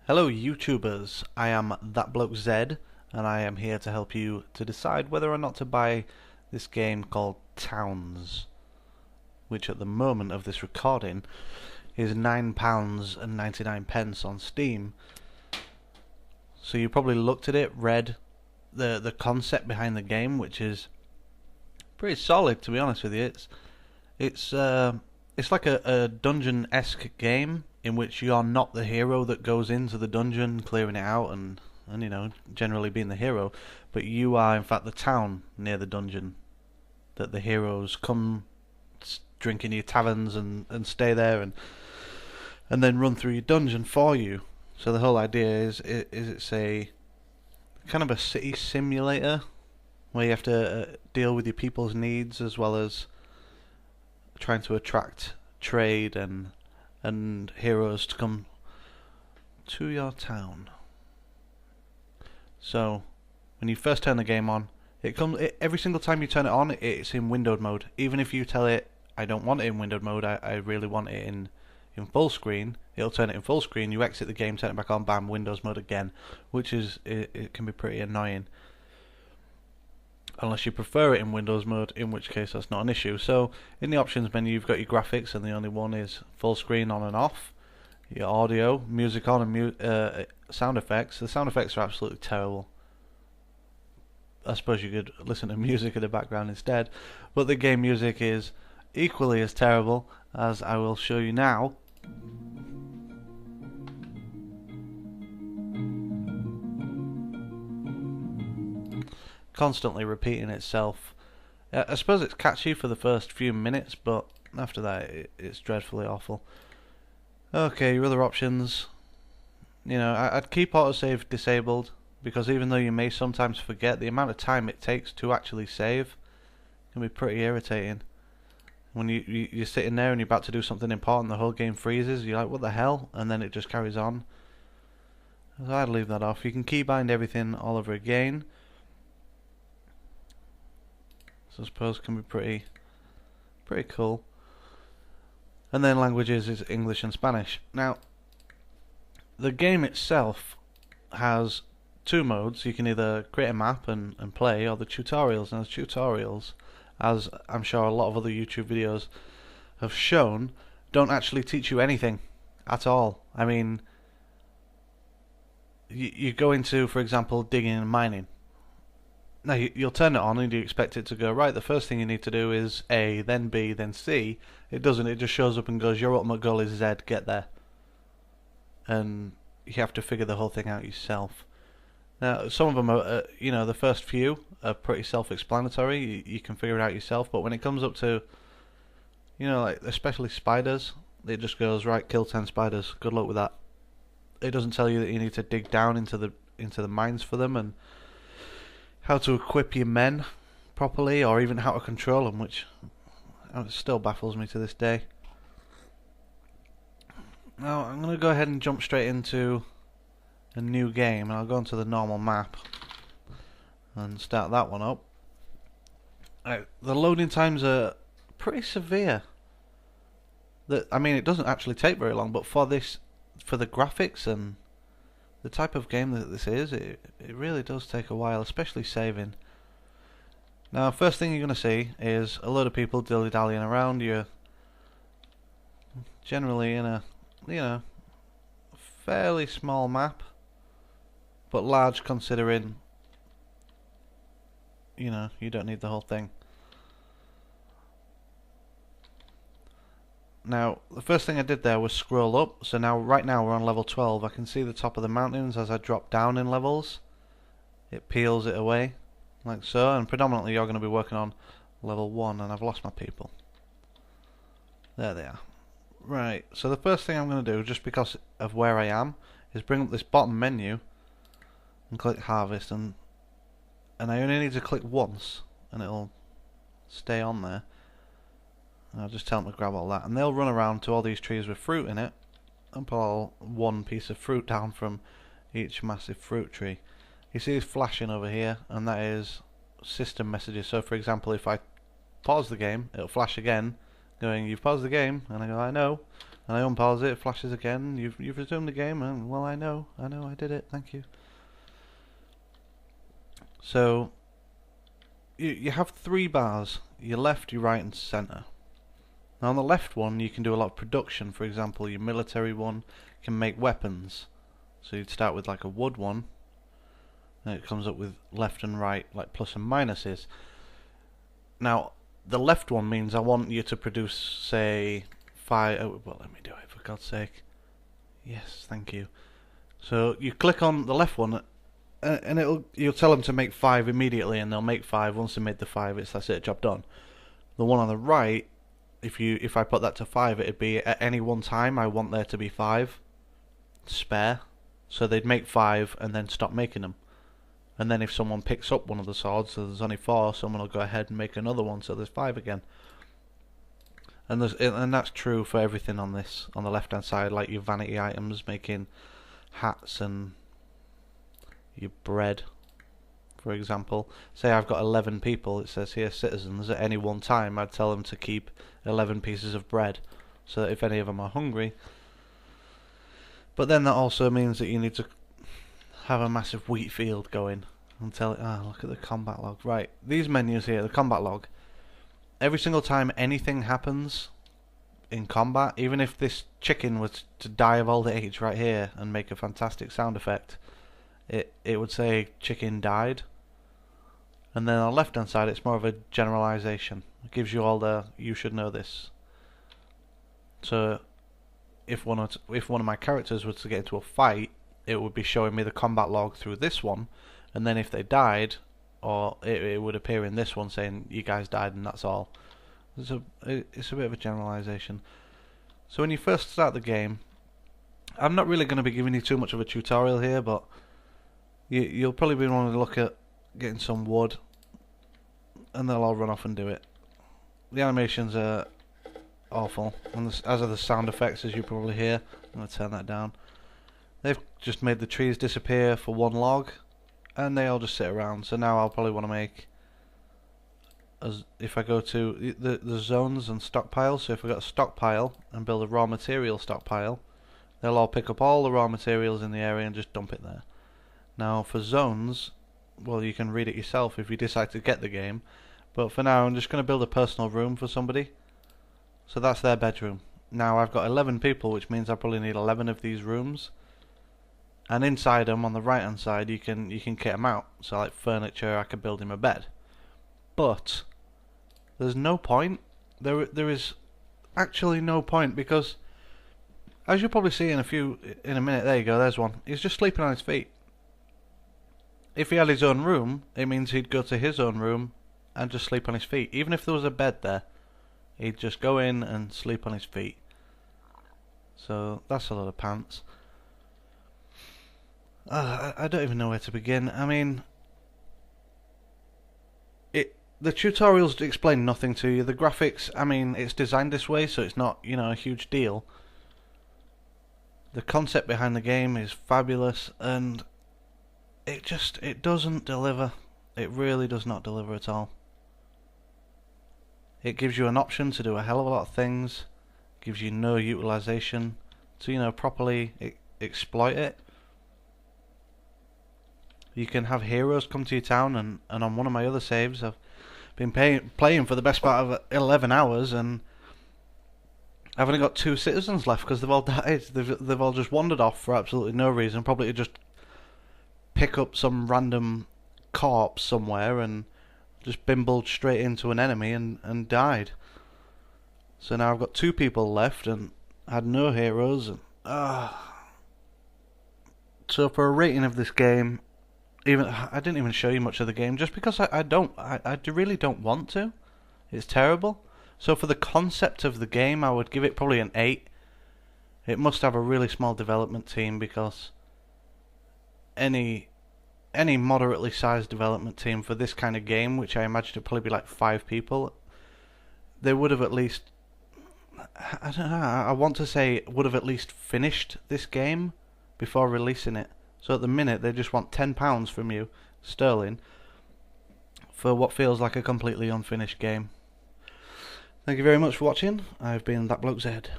Hello YouTubers, I am That Bloke Zed, and I am here to help you to decide whether or not to buy this game called Towns, which at the moment of this recording is £9.99 on Steam. So you probably looked at it, read the concept behind the game, which is pretty solid, to be honest with you. It's like a dungeon-esque game in which you are not the hero that goes into the dungeon clearing it out and generally being the hero, but you are in fact the town near the dungeon that the heroes come drink in your taverns and stay there and then run through your dungeon for you. So the whole idea is it's a kind of a city simulator where you have to deal with your people's needs as well as trying to attract trade and heroes to come to your town. So when you first turn the game on, every single time you turn it on, it's in windowed mode. Even if you tell it, I don't want it in windowed mode, I really want it in full screen, it'll turn it in full screen. You exit the game, turn it back on, bam, Windows mode again, which is it can be pretty annoying. Unless you prefer it in Windows mode, in which case that's not an issue. So in the options menu you've got your graphics, and the only one is full screen on and off. Your audio, music on, and sound effects. The sound effects are absolutely terrible. I suppose you could listen to music in the background instead, but the game music is equally as terrible, as I will show you now. Constantly repeating itself. I suppose it's catchy for the first few minutes, but after that it's dreadfully awful. Okay, your other options. I'd keep autosave disabled, because even though you may sometimes forget, the amount of time it takes to actually save can be pretty irritating. When you're sitting there and you're about to do something important, the whole game freezes, you're like, what the hell? And then it just carries on. So I'd leave that off. You can keybind everything all over again. So I suppose can be pretty cool. And then languages is English and Spanish. Now, the game itself has two modes. You can either create a map and play, or the tutorials. And the tutorials, as I'm sure a lot of other YouTube videos have shown, don't actually teach you anything at all. I mean, you go into, for example, digging and mining. Now you'll turn it on and you expect it to go, right, the first thing you need to do is A, then B, then C. It doesn't, it just shows up and goes, your ultimate goal is Z, get there. And you have to figure the whole thing out yourself. Now some of them are, the first few are pretty self-explanatory, you can figure it out yourself, but when it comes up to, like especially spiders, it just goes, right, kill 10 spiders, good luck with that. It doesn't tell you that you need to dig down into the mines for them, and how to equip your men properly, or even how to control them, which still baffles me to this day. Now I'm going to go ahead and jump straight into a new game, and I'll go into the normal map and start that one up. The loading times are pretty severe. I mean, it doesn't actually take very long, but for the graphics and the type of game that this is, it really does take a while, especially saving. Now, first thing you're going to see is a load of people dilly-dallying around. You're generally in a, fairly small map, but large considering, you don't need the whole thing. Now, the first thing I did there was scroll up, so right now we're on level 12. I can see the top of the mountains as I drop down in levels. It peels it away, like so, and predominantly you're going to be working on level 1, and I've lost my people. There they are. Right, so the first thing I'm going to do, just because of where I am, is bring up this bottom menu and click Harvest, and I only need to click once, and it'll stay on there. I'll just tell them to grab all that, and they'll run around to all these trees with fruit in it and pull one piece of fruit down from each massive fruit tree. You see it's flashing over here, and that is system messages. So for example, if I pause the game, it'll flash again going, you've paused the game, and I go, I know, And I unpause it, it flashes again. You've resumed the game, and well, I know, I did it. Thank you. So you have 3 bars: your left, your right, and center. Now on the left one, you can do a lot of production. For example, your military one can make weapons. So you'd start with like a wood one, and it comes up with left and right, like plus and minuses. Now the left one means I want you to produce, say, 5. Oh, well, let me do it for God's sake. Yes, thank you. So you click on the left one, and you'll tell them to make 5 immediately, and they'll make 5. Once they made the 5, that's it, job done. The one on the right, if I put that to 5, it'd be at any one time I want there to be 5 spare. So they'd make 5 and then stop making them. And then if someone picks up one of the swords, so there's only 4, someone will go ahead and make another one, so there's 5 again. And that's true for everything on this, on the left hand side, like your vanity items, making hats and your bread, for example. Say I've got 11 people, it says here citizens, at any one time I'd tell them to keep 11 pieces of bread, so that if any of them are hungry. But then that also means that you need to have a massive wheat field going and tell it, look at the combat log. Right, these menus here, the combat log. Every single time anything happens in combat, even if this chicken was to die of old age right here and make a fantastic sound effect, it would say chicken died. And then on the left hand side it's more of a generalization. It gives you all the you should know this. So if one of my characters was to get into a fight, it would be showing me the combat log through this one, and then if they died, or it would appear in this one saying you guys died and that's all. It's a bit of a generalization. So when you first start the game, I'm not really going to be giving you too much of a tutorial here, but you'll probably be wanting to look at getting some wood, and they'll all run off and do it. The animations are awful, and as are the sound effects, as you probably hear. I'm going to turn that down. They've just made the trees disappear for one log, and they all just sit around. So now I'll probably want to make, if I go to the zones and stockpiles, so if I got a stockpile and build a raw material stockpile, they'll all pick up all the raw materials in the area and just dump it there. Now for zones, well, you can read it yourself if you decide to get the game, but for now I'm just going to build a personal room for somebody. So that's their bedroom. Now I've got 11 people, which means I probably need 11 of these rooms. And inside them, on the right hand side, you can kit them out. So like furniture, I could build him a bed. But there's no point. There is actually no point, because as you'll probably see in a minute, there you go, there's one. He's just sleeping on his feet. If he had his own room, it means he'd go to his own room and just sleep on his feet. Even if there was a bed there, he'd just go in and sleep on his feet. So that's a lot of pants. I don't even know where to begin. I mean, the tutorials explain nothing to you. The graphics, I mean, it's designed this way, so it's not, a huge deal. The concept behind the game is fabulous, and it doesn't deliver. It really does not deliver at all. It gives you an option to do a hell of a lot of things, gives you no utilization to, properly exploit it. You can have heroes come to your town, and on one of my other saves, I've been playing for the best part of 11 hours, and I've only got 2 citizens left because they've all died. They've all just wandered off for absolutely no reason, probably to just pick up some random corpse somewhere and just bimbled straight into an enemy and died. So now I've got 2 people left and had no heroes. So for a rating of this game, I didn't even show you much of the game just because I really don't want to. It's terrible. So for the concept of the game, I would give it probably an 8. It must have a really small development team, because any moderately sized development team for this kind of game, which I imagine would probably be like 5 people, they would have at least, I don't know, I want to say would have at least finished this game before releasing it. So at the minute they just want £10 from you, sterling, for what feels like a completely unfinished game. Thank you very much for watching. I've been That Bloke Zed.